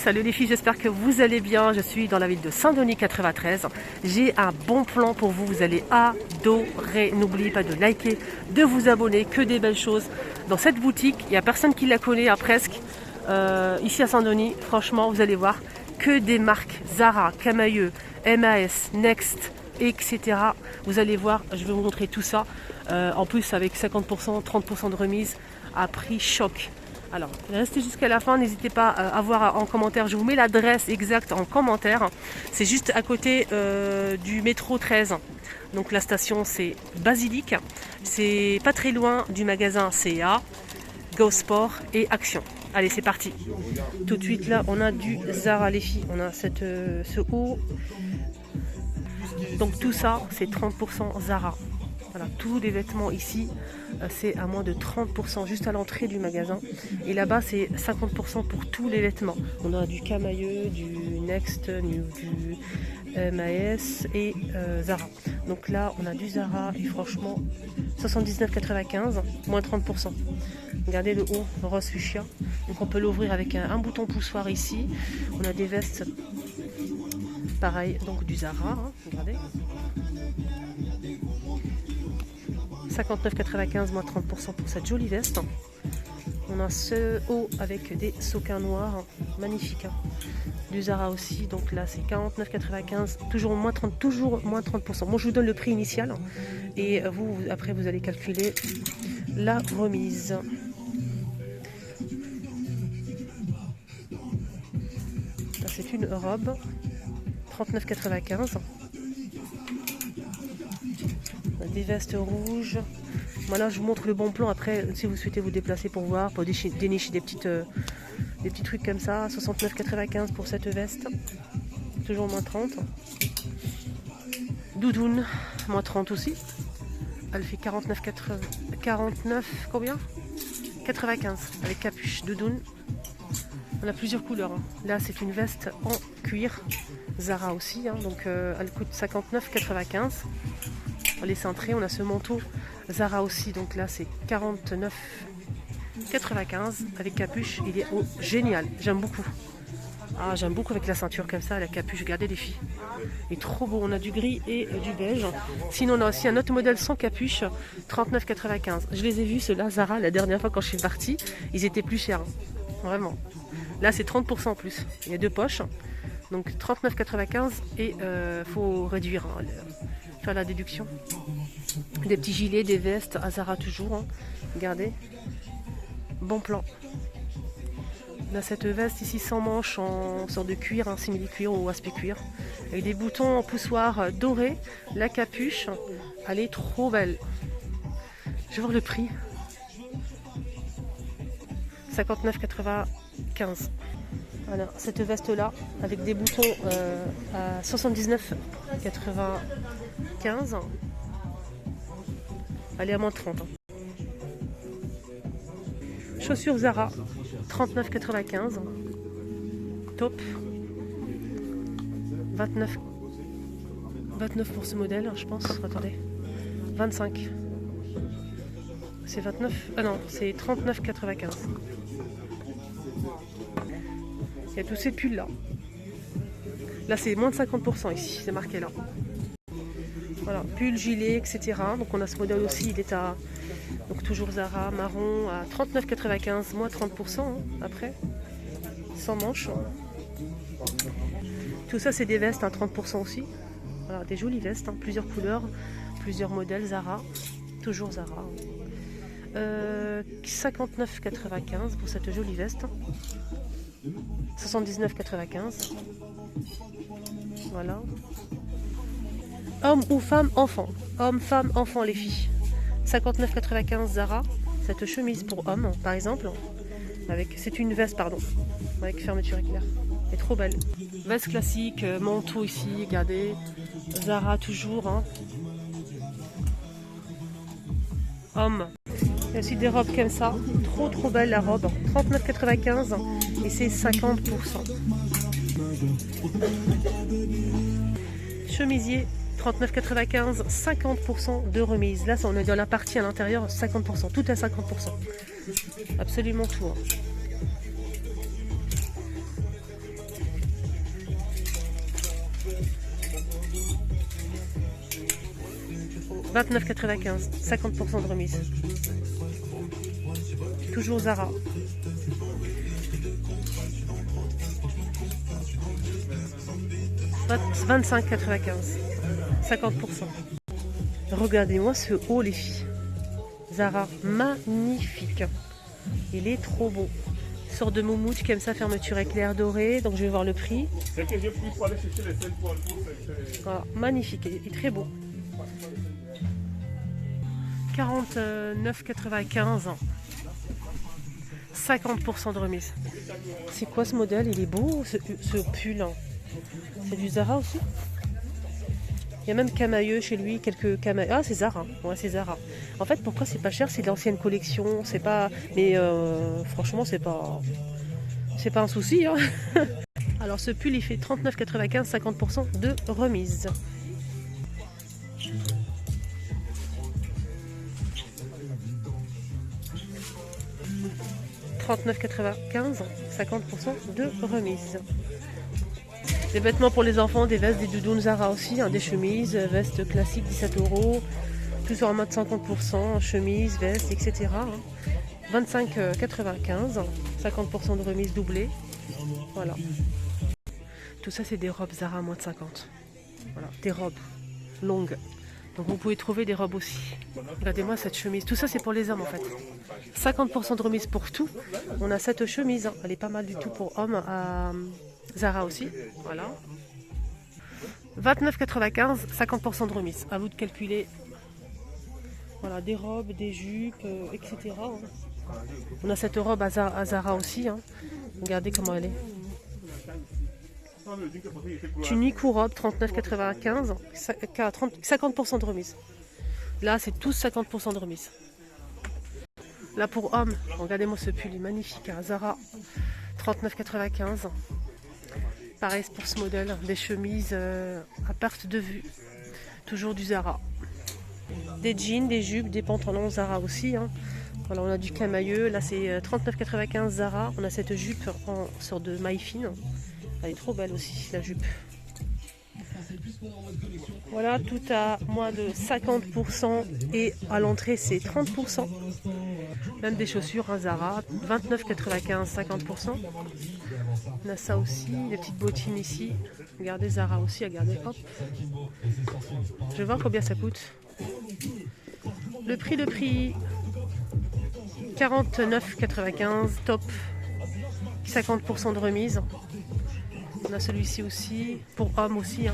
Salut les filles, j'espère que vous allez bien. Je suis dans la ville de Saint-Denis 93. J'ai un bon plan pour vous, vous allez adorer. N'oubliez pas de liker, de vous abonner, que des belles choses. Dans cette boutique, il n'y a personne qui la connaît, presque. Ici à Saint-Denis, franchement, vous allez voir que des marques Zara, Camaïeu, MAS, Next, etc. Vous allez voir, je vais vous montrer tout ça. En plus avec 50%, 30% de remise à prix choc. Alors, restez jusqu'à la fin, n'hésitez pas à voir en commentaire, je vous mets l'adresse exacte en commentaire. C'est juste à côté du métro 13. Donc la station c'est Basilique. C'est pas très loin du magasin CA, Go Sport et Action. Allez, c'est parti. Tout de suite là, on a du Zara les filles. On a ce haut. Donc tout ça, c'est 30% Zara. Voilà, tous les vêtements ici, c'est à moins de 30% juste à l'entrée du magasin. Et là-bas, c'est 50% pour tous les vêtements. On a du Camaïeu, du Next, du MAS et Zara. Donc là, on a du Zara et franchement, 79,95, moins 30%. Regardez le haut, rose fuchsia. Donc on peut l'ouvrir avec un bouton poussoir ici. On a des vestes, pareil, donc du Zara, hein, regardez. 59,95 moins 30% pour cette jolie veste. On a ce haut avec des sequins noirs, magnifique. Hein. Du Zara aussi, donc là c'est 49,95, toujours moins 30%. Moi je vous donne le prix initial et vous après vous allez calculer la remise. C'est une robe, 39,95. Des vestes rouges. Voilà, je vous montre le bon plan. Après, si vous souhaitez vous déplacer pour voir, pour dénicher des petits trucs comme ça. 69,95 pour cette veste. Toujours moins 30. Doudoune, moins 30 aussi. Elle fait 49 combien 95 avec capuche. Doudoune. On a plusieurs couleurs. Hein. Là, c'est une veste en cuir. Zara aussi. Hein, donc, elle coûte 59,95. Les cintrés, on a ce manteau Zara aussi, donc là c'est 49,95 avec capuche. Il est génial, j'aime beaucoup. Ah, j'aime beaucoup avec la ceinture comme ça, la capuche. Regardez les filles, il est trop beau. On a du gris et du beige. Sinon on a aussi un autre modèle sans capuche, 39,95. Je les ai vus ceux-là Zara la dernière fois quand je suis partie, ils étaient plus chers, hein. Vraiment. Là c'est 30% en plus. Il y a deux poches, donc 39,95 et faut réduire. Hein, la déduction. Des petits gilets, des vestes à Zara toujours. Hein. Regardez. Bon plan. On a cette veste ici sans manches en sorte de cuir, hein, simili-cuir ou aspect cuir. Avec des boutons en poussoir dorés. La capuche, elle est trop belle. Je vais voir le prix. 59,95. Voilà, cette veste là avec des boutons à 79,95. Elle est à moins 30. Hein. Chaussures Zara 39,95. Top. 29 pour ce modèle, je pense. Attendez. 25. C'est 29. Ah non, c'est 39,95. Il y a tous ces pulls là. Là c'est moins de 50% ici, c'est marqué là. Voilà, pull, gilet, etc. Donc on a ce modèle aussi, il est à donc toujours Zara, marron à 39,95, moins 30% hein, après. Sans manches. Tout ça c'est des vestes à 30% aussi. Voilà, des jolies vestes, hein, plusieurs couleurs, plusieurs modèles Zara. Toujours Zara. 59,95 pour cette jolie veste. 79,95. Voilà. Homme ou femme, enfant. Homme, femme, enfant, les filles. 59,95 Zara. Cette chemise pour homme, par exemple. C'est une veste, pardon. Avec fermeture éclair. Elle est trop belle. Veste classique, manteau ici, regardez. Zara toujours. Hein. Homme. Il y a aussi des robes comme ça. Trop belle la robe. 39,95 et c'est 50%. Chemisier 39,95, 50% de remise. Là, on est dans la partie à l'intérieur, 50%. Tout à 50%. Absolument tout. Hein. 29,95, 50% de remise. Toujours Zara. « 25,95, 50%. Regardez-moi ce haut, les filles. Zara, magnifique. Il est trop beau. Sort de moumoute comme ça, fermeture éclair doré. Donc je vais voir le prix. C'est que j'ai pris pour aller chercher les 5 points. Voilà, magnifique, il est très beau. 49,95. 50% de remise. C'est quoi ce modèle? Il est beau, ce pull. C'est du Zara aussi. Il y a même Camailleux chez lui, quelques Camailleux. Ah, c'est Zara. Ouais, c'est Zara. En fait, pourquoi c'est pas cher? C'est de l'ancienne collection. C'est pas. Mais franchement, c'est pas un souci. Hein. Alors, ce pull, il fait 39,95, 50% de remise. « 39,95, 50% de remise. » Des vêtements pour les enfants, des vestes, des doudounes Zara aussi, hein, des chemises, vestes classiques 17 €, tout en mode 50%, chemises, vestes, etc. Hein. 25,95, 50% de remise doublée. Voilà. Tout ça, c'est des robes Zara à moins de 50. Voilà, des robes longues. Donc vous pouvez trouver des robes aussi. Regardez-moi cette chemise. Tout ça, c'est pour les hommes en fait. 50% de remise pour tout. On a cette chemise, hein. Elle est pas mal du tout pour hommes à Zara aussi. Voilà. 29,95, 50% de remise. À vous de calculer. Voilà, des robes, des jupes, etc. Hein. On a cette robe à Zara aussi. Hein. Regardez comment elle est. Tunique ou robe, 39,95, 50% de remise. Là, c'est tous 50% de remise. Là, pour homme, regardez-moi ce pull, il est magnifique. Hein. Zara, 39,95. Pareil pour ce modèle, des chemises à perte de vue. Toujours du Zara. Des jeans, des jupes, des pantalons Zara aussi. Hein. Voilà, on a du Camailleux. Là, c'est 39,95 Zara. On a cette jupe en sorte de maille fine. Elle est trop belle aussi, la jupe. Voilà, tout à moins de 50% et à l'entrée, c'est 30%. Même des chaussures, hein, Zara, 29,95, 50%. On a ça aussi, des petites bottines ici. Regardez Zara aussi, regardez, hop. Je vais voir combien ça coûte. Le prix. 49,95, top. 50% de remise. On a celui-ci aussi, pour hommes aussi. Hein.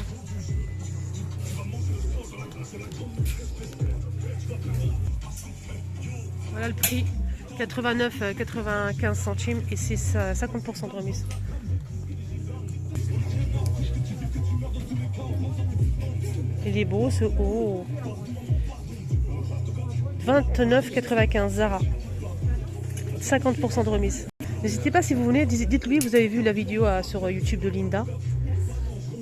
Voilà le prix, 89,95 centimes et c'est 50% de remise. Il est beau ce haut. 29,95 Zara. 50% de remise. N'hésitez pas si vous venez, dites-lui, vous avez vu la vidéo sur YouTube de Linda.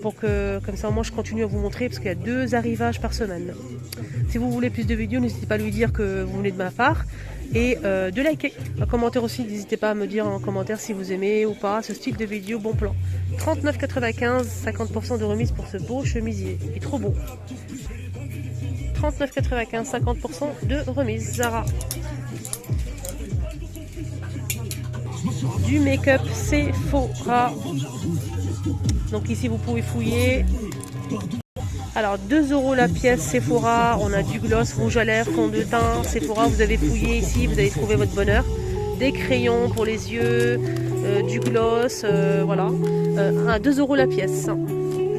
Pour que, comme ça, moi je continue à vous montrer parce qu'il y a 2 arrivages par semaine. Si vous voulez plus de vidéos, n'hésitez pas à lui dire que vous venez de ma part. Et de liker. Un commentaire aussi, n'hésitez pas à me dire en commentaire si vous aimez ou pas ce style de vidéo, bon plan. 39,95, 50% de remise pour ce beau chemisier. Il est trop beau. 39,95, 50% de remise. Zara. Du make-up Sephora. Donc ici vous pouvez fouiller. Alors 2 € la pièce Sephora. On a du gloss, rouge à lèvres, fond de teint Sephora. Vous avez fouillé ici, vous allez trouver votre bonheur. Des crayons pour les yeux, du gloss, voilà. À 2 € la pièce.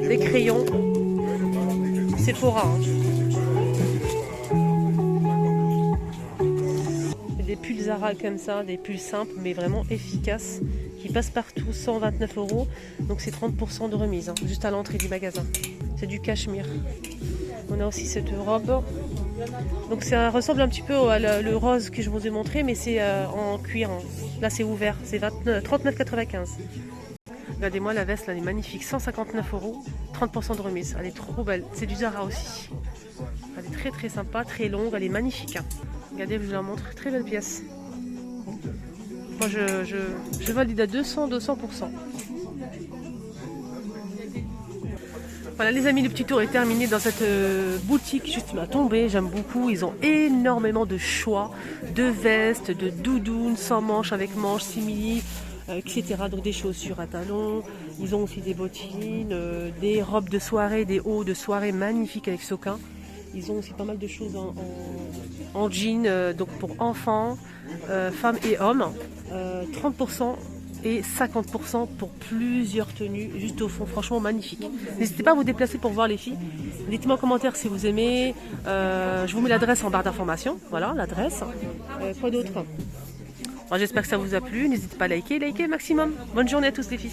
Des crayons Sephora. Hein. Des pulls Zara comme ça, des pulls simples mais vraiment efficaces qui passent partout, 129 €. Donc c'est 30% de remise, hein, juste à l'entrée du magasin. C'est du cachemire. On a aussi cette robe. Donc ça ressemble un petit peu le rose que je vous ai montré, mais c'est en cuir. Hein. Là c'est ouvert, c'est 39,95. Regardez-moi la veste, là, elle est magnifique, 159 €, 30% de remise. Elle est trop belle, c'est du Zara aussi. Elle est très très sympa, très longue, elle est magnifique. Hein. Regardez, je vous la montre, très belle pièce. Moi je valide à 200%. Voilà les amis, le petit tour est terminé dans cette boutique juste à tomber, j'aime beaucoup. Ils ont énormément de choix de vestes, de doudounes sans manches, avec manches, simili, etc. Donc des chaussures à talons. Ils ont aussi des bottines, des robes de soirée, des hauts de soirée magnifiques avec soquin. Ils ont aussi pas mal de choses en jean, donc pour enfants, femmes et hommes. 30% et 50% pour plusieurs tenues juste au fond, franchement magnifique. N'hésitez pas à vous déplacer pour voir les filles. Dites-moi en commentaire si vous aimez. Je vous mets l'adresse en barre d'information. Voilà l'adresse. Quoi d'autre? J'espère que ça vous a plu. N'hésitez pas à liker, liker maximum. Bonne journée à tous les filles.